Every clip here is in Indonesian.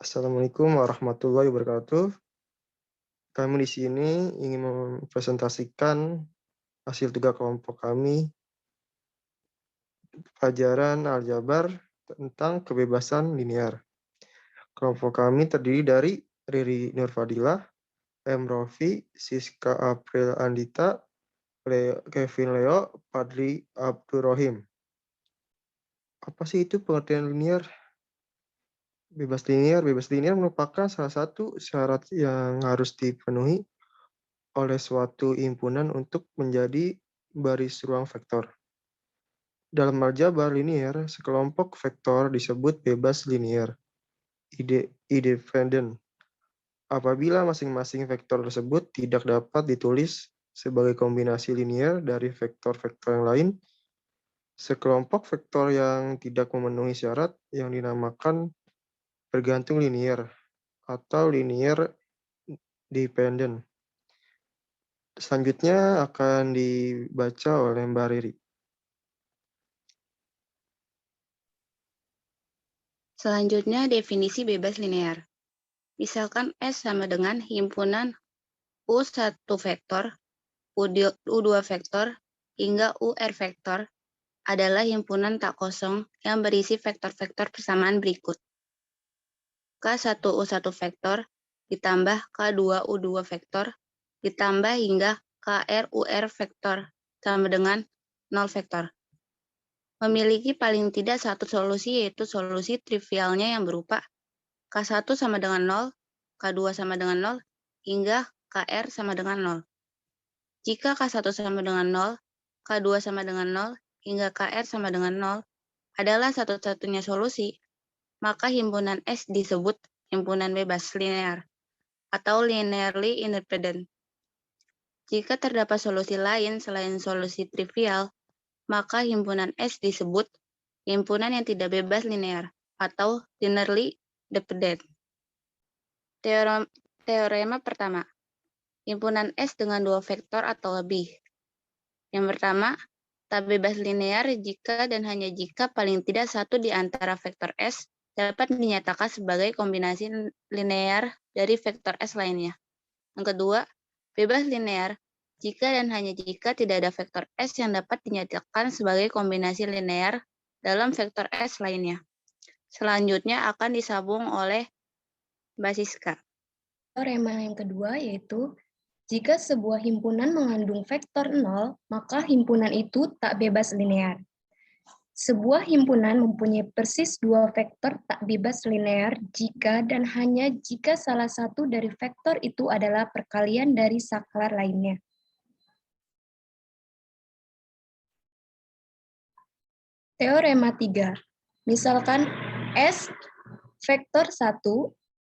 Assalamualaikum warahmatullahi wabarakatuh. Kami di sini ingin mempresentasikan hasil tugas kelompok kami pelajaran aljabar tentang kebebasan linear. Kelompok kami terdiri dari Riri Nurfadilah, M. Rofi, Siska April Andita, Kevin Leo, Padri Abdurrahim. Apa sih itu pengertian linear? Bebas linear merupakan salah satu syarat yang harus dipenuhi oleh suatu himpunan untuk menjadi baris ruang vektor. Dalam aljabar linear, sekelompok vektor disebut bebas linear, independen. Apabila masing-masing vektor tersebut tidak dapat ditulis sebagai kombinasi linear dari vektor-vektor yang lain, sekelompok vektor yang tidak memenuhi syarat yang dinamakan bergantung linear atau linear dependent. Selanjutnya akan dibaca oleh Mbak Riri. Selanjutnya, definisi bebas linear. Misalkan S sama dengan himpunan U1 vektor, U2 vektor, hingga UR vektor adalah himpunan tak kosong yang berisi vektor-vektor persamaan berikut. K1U1 vektor ditambah K2U2 vektor ditambah hingga KRUR vektor sama dengan 0 vektor. Memiliki paling tidak satu solusi, yaitu solusi trivialnya yang berupa K1 sama dengan 0, K2 sama dengan 0, hingga KR sama dengan 0. Jika K1 sama dengan 0, K2 sama dengan 0, hingga KR sama dengan 0 adalah satu-satunya solusi, maka himpunan S disebut himpunan bebas linear atau linearly independent. Jika terdapat solusi lain selain solusi trivial, maka himpunan S disebut himpunan yang tidak bebas linear atau linearly dependent. Teorema pertama, himpunan S dengan dua vektor atau lebih. Yang pertama, tak bebas linear jika dan hanya jika paling tidak satu di antara vektor S dapat dinyatakan sebagai kombinasi linear dari vektor S lainnya. Yang kedua, bebas linear jika dan hanya jika tidak ada vektor S yang dapat dinyatakan sebagai kombinasi linear dalam vektor S lainnya. Selanjutnya akan disambung oleh Mbak Siska. Teorema yang kedua yaitu, jika sebuah himpunan mengandung vektor 0, maka himpunan itu tak bebas linear. Sebuah himpunan mempunyai persis dua vektor tak bebas linear jika dan hanya jika salah satu dari vektor itu adalah perkalian dari saklar lainnya. Teorema 3. Misalkan S vektor 1,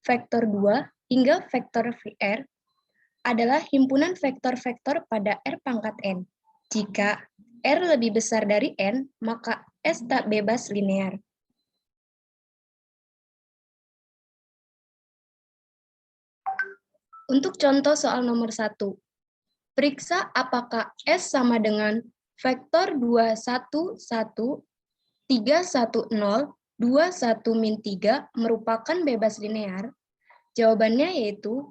vektor 2, hingga vektor R adalah himpunan vektor-vektor pada R pangkat N. Jika R lebih besar dari N, maka S tak bebas linear. Untuk contoh soal nomor 1, periksa apakah S sama dengan vektor 2, 1, 1, 3, 1, 0, 2, 1, min 3 merupakan bebas linear. Jawabannya yaitu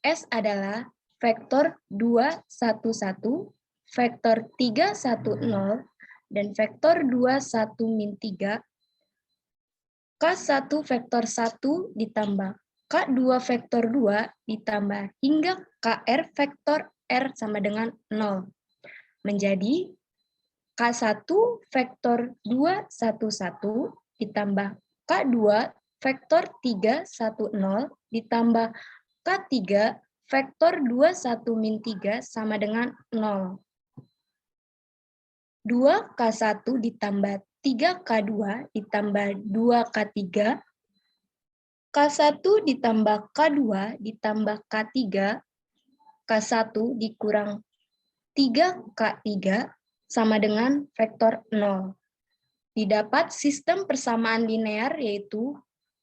S adalah vektor 2, 1, 1, vektor 3, 1, 0, dan vektor 2, 1, min 3. K1 vektor 1 ditambah K2 vektor 2 ditambah hingga KR vektor R sama dengan 0. Menjadi K1 vektor 2, 1, 1 ditambah K2 vektor 3, 1, 0 ditambah K3 vektor 2, 1, min 3 sama dengan 0. 2K1 ditambah 3K2 ditambah 2K3, K1 ditambah K2 ditambah K3, K1 dikurang 3K3 sama dengan vektor 0. Didapat sistem persamaan linear yaitu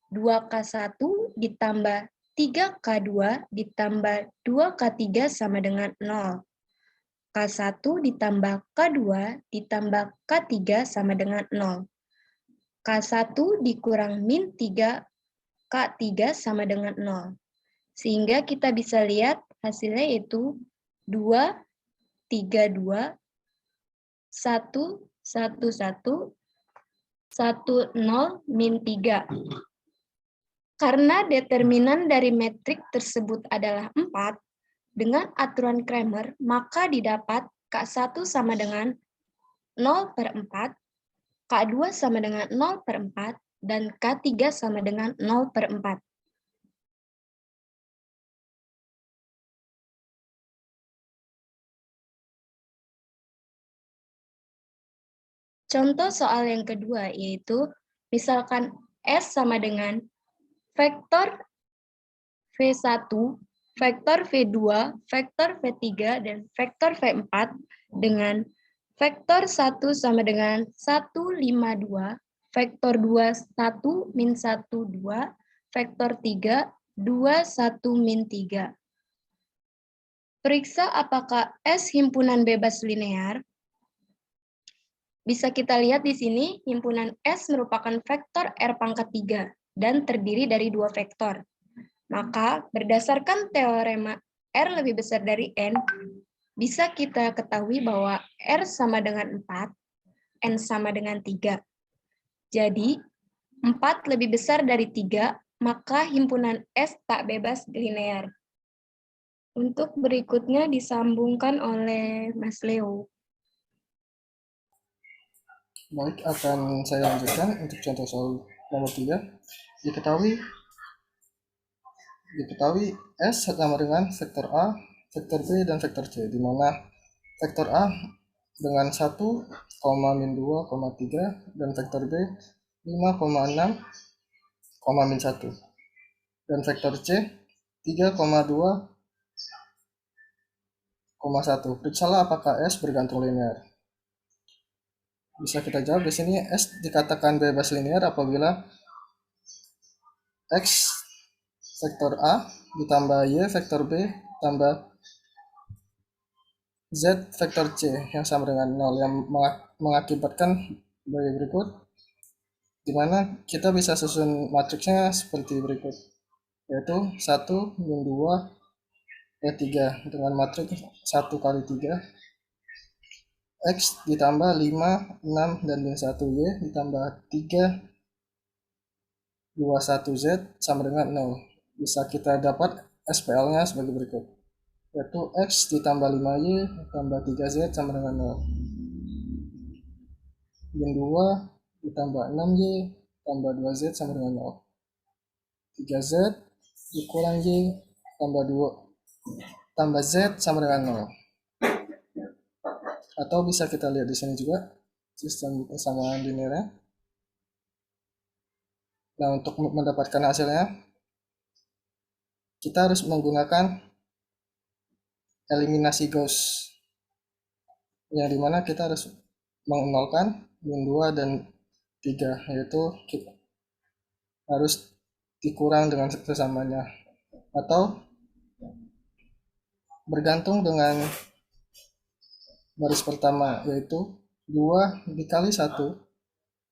2K1 ditambah 3K2 ditambah 2K3 sama dengan 0. K1 ditambah K2 ditambah K3 sama dengan 0. K1 dikurang min 3 K3 sama dengan 0. Sehingga kita bisa lihat hasilnya yaitu 2, 3, 2, 1, 1, 1, 1, 0, min 3. Karena determinan dari metrik tersebut adalah 4, dengan aturan Cramer, maka didapat K1 sama dengan 0/4, K2 sama dengan 0/4, dan K3 sama dengan 0/4. Contoh soal yang kedua yaitu, misalkan S sama dengan vektor V1, vektor V2, vektor V3, dan vektor V4 dengan vektor 1 sama dengan 152, vektor 2, 1, min 1, 2, vektor 3, 2, 1, min 3. Periksa apakah S himpunan bebas linear. Bisa kita lihat di sini, himpunan S merupakan vektor R pangkat 3 dan terdiri dari 2 vektor. Maka, berdasarkan teorema R lebih besar dari N, bisa kita ketahui bahwa R sama dengan 4, N sama dengan 3. Jadi, 4 lebih besar dari 3, maka himpunan S tak bebas linear. Untuk berikutnya disambungkan oleh Mas Leo. Baik, akan saya lanjutkan untuk contoh soal nomor 3. Diketahui S sama dengan vektor A, vektor B, dan vektor C, di mana vektor A dengan 1, min 2, 3, dan vektor B 5,6, min 1, dan vektor C 3,2, 1. Periksalah apakah S bergantung linear. Bisa kita jawab di sini S dikatakan bebas linear apabila X vektor A ditambah Y vektor B tambah Z vektor C yang sama dengan 0, yang mengakibatkan sebagai berikut, di mana kita bisa susun matriksnya seperti berikut, yaitu 1, min 2, 3 dengan matriks 1 kali 3, X ditambah 5, 6, dan min 1, Y ditambah 3, 2, 1, Z sama dengan 0. Bisa kita dapat SPL-nya sebagai berikut, yaitu X ditambah 5Y tambah 3Z sama dengan 0. Min 2 ditambah 6Y tambah 2Z sama dengan 0. 3Z dikurang Y tambah 2 tambah Z sama dengan 0. Atau bisa kita lihat di sini juga sistem persamaan linearnya. Nah, untuk mendapatkan hasilnya, kita harus menggunakan eliminasi Gauss, yang dimana kita harus mengenolkan min 2 dan 3, yaitu kita harus dikurang dengan sesamanya, atau bergantung dengan baris pertama, yaitu 2 dikali 1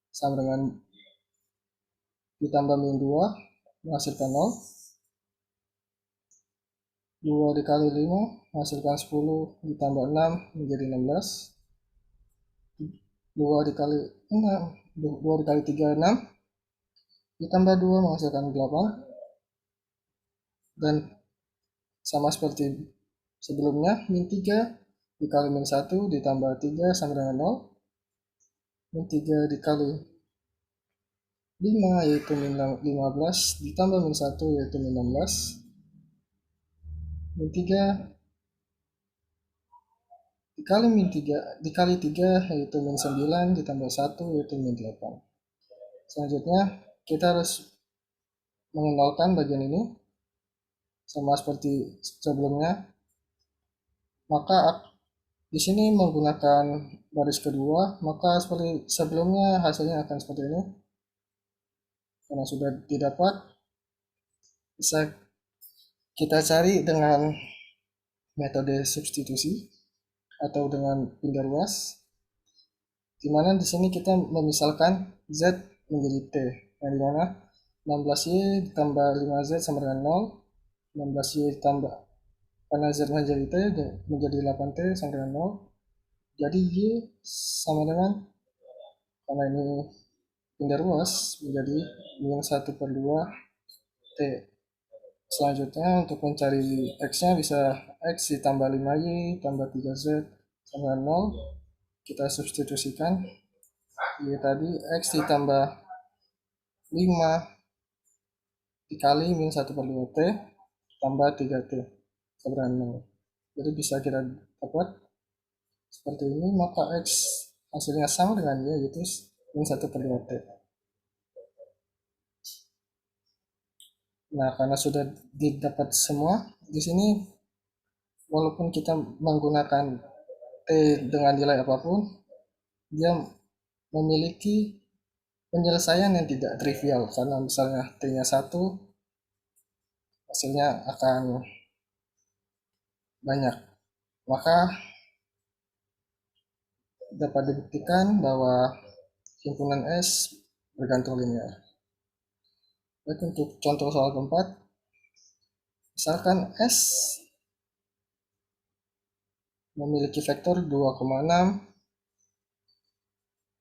sama dengan ditambah min 2 menghasilkan 0, 2 dikali 5 menghasilkan 10 ditambah 6 menjadi 16, 2 dikali 6, 2 dikali 3, 6, ditambah 2 menghasilkan 8, dan sama seperti sebelumnya, min 3 dikali min 1 ditambah 3 sama dengan 0, min 3 dikali 5 yaitu min 15 ditambah min 1 yaitu min 16, min 3 dikali min 3 dikali 3 yaitu min 9 ditambah 1 yaitu min 8. Selanjutnya kita harus mengenolkan bagian ini sama seperti sebelumnya, maka di sini menggunakan baris kedua, maka seperti sebelumnya hasilnya akan seperti ini. Karena sudah didapat, bisa kita cari dengan metode substitusi atau dengan pindah ruas, di mana di sini kita memisalkan Z menjadi T, yang dimana 16Y ditambah 5Z sama dengan 0. 16Y ditambah, karena Z menjadi T, menjadi 8T sama dengan 0. Jadi Y sama dengan, karena ini pindah ruas, menjadi min 1/2 T. Selanjutnya untuk mencari X-nya bisa X ditambah 5Y tambah 3Z sama dengan 0. Kita substitusikan. Y tadi X ditambah 5 dikali min 1/2 T tambah 3T sama dengan 0. Jadi bisa kita dapat seperti ini, maka X hasilnya sama dengan Y, yaitu min 1/2 T. Nah, karena sudah didapat semua, di sini walaupun kita menggunakan T dengan nilai apapun, dia memiliki penyelesaian yang tidak trivial, karena misalnya T-nya 1, hasilnya akan banyak. Maka dapat dibuktikan bahwa himpunan S bergantung linear. Baik, untuk contoh soal keempat, misalkan S memiliki vektor 2,6,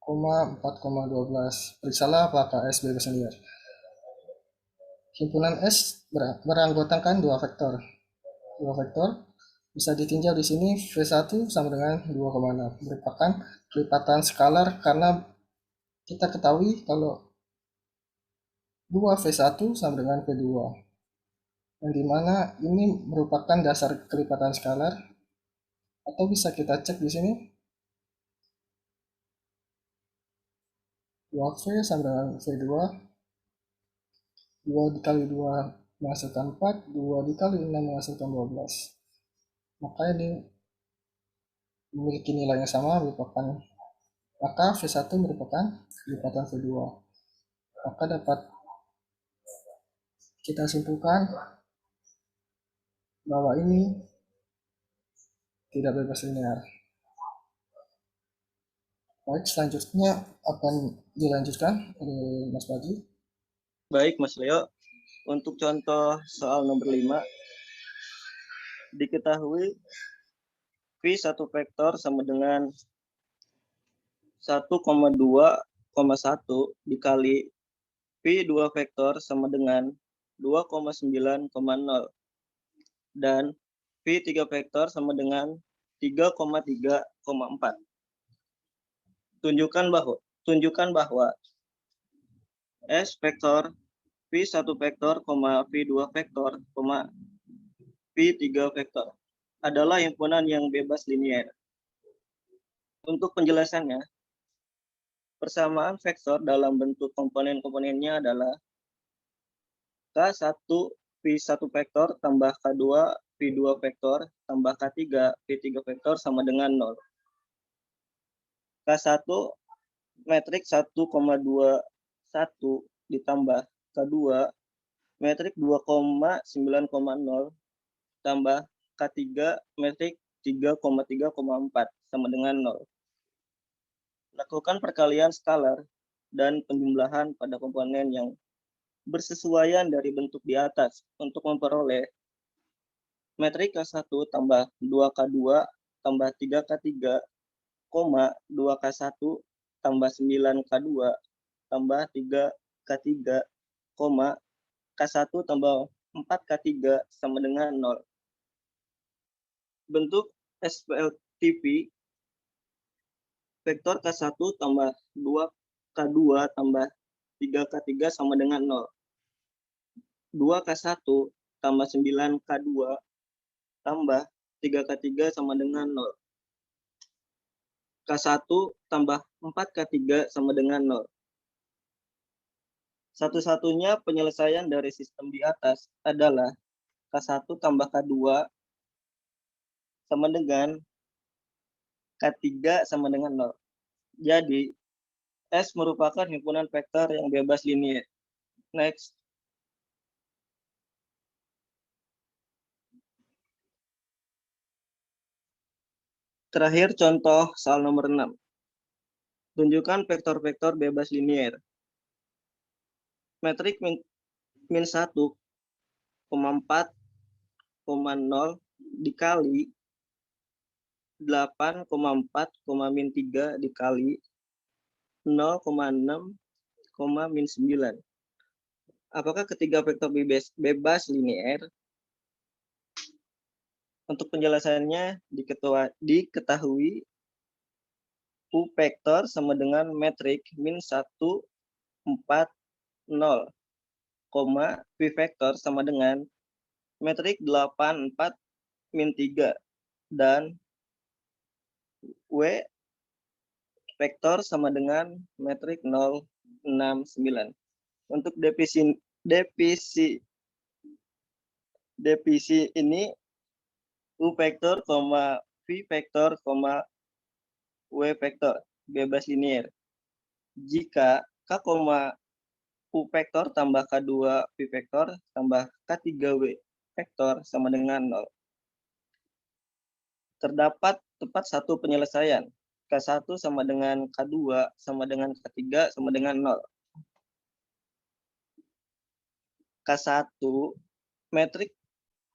4,12. Periksalah apakah S bebas linear. Himpunan S beranggotakan dua vektor. Dua vektor bisa ditinjau di sini, V1 sama dengan 2,6, merupakan kelipatan skalar karena kita ketahui kalau 2V1 sama dengan V2, yang dimana ini merupakan dasar kelipatan skalar, atau bisa kita cek di sini 2V sama dengan V2, 2 dikali 2 menghasilkan 4, 2 dikali 6 menghasilkan 12. Maka ini memiliki nilai yang sama, maka V1 merupakan kelipatan V2. Maka dapat kita simpulkan bahwa ini tidak bebas linear. Baik, selanjutnya akan dilanjutkan oleh Mas Baji. Baik, Mas Leo. Untuk contoh soal nomor 5, diketahui V1 vektor sama dengan 1,2,1 dikali V2 vektor sama dengan 2,9,0 dan V3 vektor sama dengan 3,3,4. Tunjukkan bahwa S vektor V1 vektor, V2 vektor, V3 vektor adalah himpunan yang bebas linear. Untuk penjelasannya, persamaan vektor dalam bentuk komponen-komponennya adalah K1 V1 vektor tambah K2 V2 vektor tambah K3 V3 vektor sama dengan 0. K1 metrik 1,21 ditambah K2 metrik 2,9,0 tambah K3 metrik 3,3,4 sama dengan 0. Lakukan perkalian skalar dan penjumlahan pada komponen yang bersesuaian dari bentuk di atas untuk memperoleh metrik K1 tambah 2K2 tambah 3K3, 2K1 tambah 9K2 tambah 3K3, K1 tambah 4K3 sama dengan 0. Bentuk SPLTV vektor K1 tambah 2K2 tambah 3K3 sama dengan 0. 2K1 tambah 9K2 tambah 3K3 sama dengan 0. K1 tambah 4K3 sama dengan 0. Satu-satunya penyelesaian dari sistem di atas adalah K1 tambah K2 sama dengan K3 sama dengan 0. Jadi, S merupakan himpunan vektor yang bebas linear. Next. Terakhir, contoh soal nomor 6. Tunjukkan vektor-vektor bebas linear. Metrik min 1,4,0 dikali 8,4, min 3 dikali 0,6, min 9. Apakah ketiga vektor bebas linear? Untuk penjelasannya diketahui U vektor sama dengan metrik min 1, 4, 0, V vektor sama dengan metrik 8, 4, min 3, dan W vektor sama dengan metrik 0, 6, 9. Untuk definisi ini U vektor, V vektor, W vektor bebas linear. Jika K, U vektor tambah K2 V vektor tambah K3W vektor sama dengan 0. Terdapat tepat satu penyelesaian. K1 sama dengan K2 sama dengan K3 sama dengan 0. K1 metrik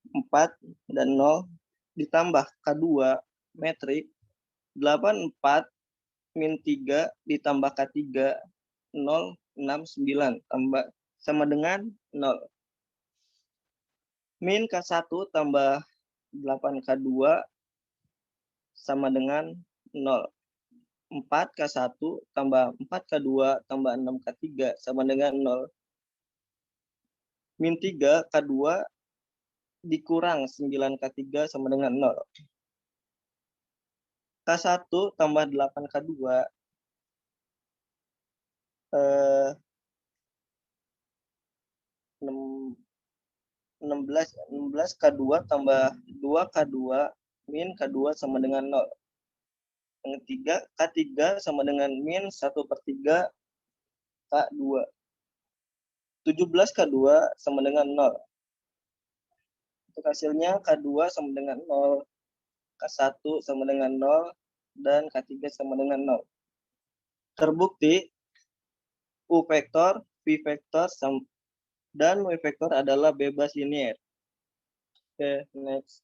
4 dan 0 ditambah K2 metrik 8, 4, min 3 ditambah K3 0, 6, 9 tambah sama dengan 0. Min K1 tambah 8K2 sama dengan 0. 4K1 tambah 4K2 tambah 6K3 sama dengan 0. Min 3K2 dikurang 9K3 sama dengan 0. K1 tambah 8K2 16K2 tambah 2K2 min K2 sama dengan 0. Yang ketiga, K3 sama dengan min 1/3 K2. 17K2 sama dengan 0. Untuk hasilnya K2 sama dengan 0, K1 sama dengan 0, dan K3 sama dengan 0. Terbukti U vektor, V vektor, dan W vektor adalah bebas linear. Oke, next.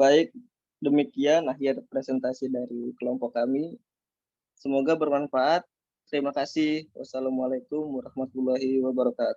Baik, demikian akhir presentasi dari kelompok kami. Semoga bermanfaat. Terima kasih. Wassalamualaikum warahmatullahi wabarakatuh.